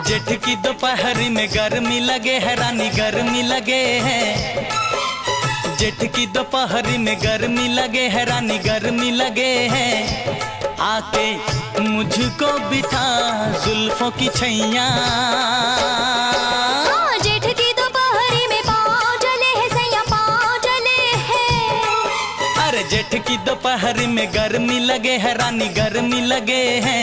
जेठ की दोपहरी में गर्मी लगे है रानी गर्मी लगे है। जेठ की दोपहरी में गर्मी लगे है रानी गर्मी लगे है। आके मुझको बिठा जुल्फों की छैया। जेठ की दोपहरी में पाँव जले है सैया पाँव जले है। अरे जेठ की दोपहरी में गर्मी लगे है रानी गर्मी लगे है।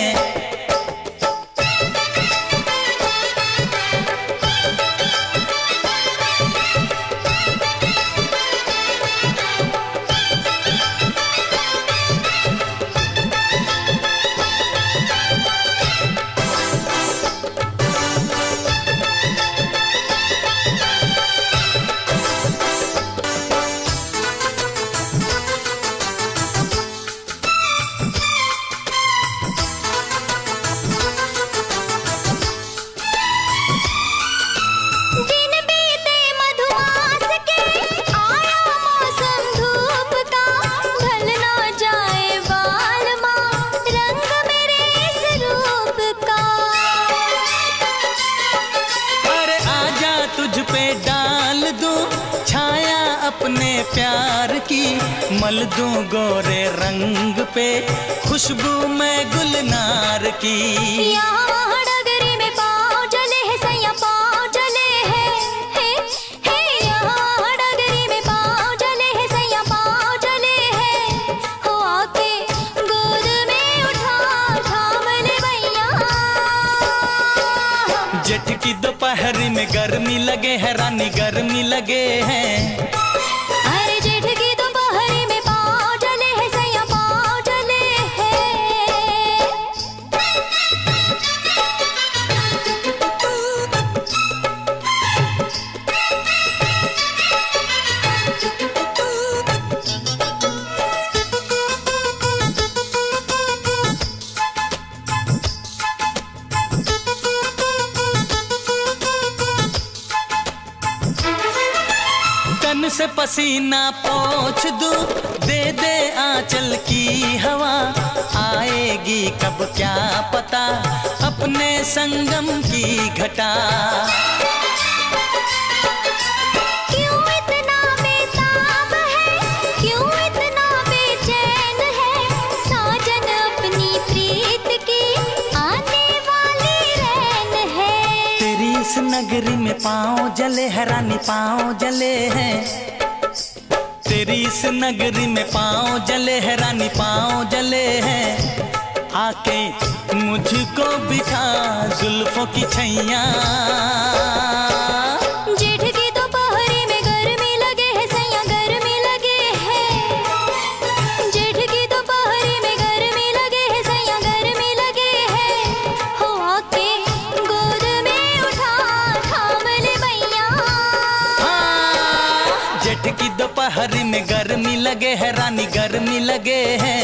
तुझ पे डाल दूं छाया अपने प्यार की, मल दूं गोरे रंग पे खुशबू मैं गुलनार की। यहाँ डगरी में पाँव जले है सैया पाँव जले है। यहाँ डगरी में पाँव जले है सैया पाँव जले है। हो आके गोद में उठा थाम ले भैया। जेठ की दोपहरी में गर्मी लगे है रानी गर्मी लगे है। अरे जेठ की दोपहरी में पाँव जले है सैया पाँव जले है। तन से पसीना पोंछ दूं दे दे आंचल की हवा। आएगी कब क्या पता अपने संगम की घटा। क्यों इतना बेताब है क्यों इतना बेचैन है। साजन अपनी प्रीत की आने वाली रैन है। तेरी इस नगरी में पाँव जले है रानी पाँव जले हैं। तेरी इस नगरी में पाँव जले है रानी पाँव जले हैं। आके मुझको बिठा जुल्फों की छैया। जेठ की दोपहरी में गर्मी लगे है सैया गर्मी लगे है। जेठ की दोपहरी में गर्मी लगे है सैया गर्मी लगे है। हो आके गोद में उठा थाम ले भैया। जेठ की दोपहरी में गर्मी लगे है रानी गर्मी लगे है।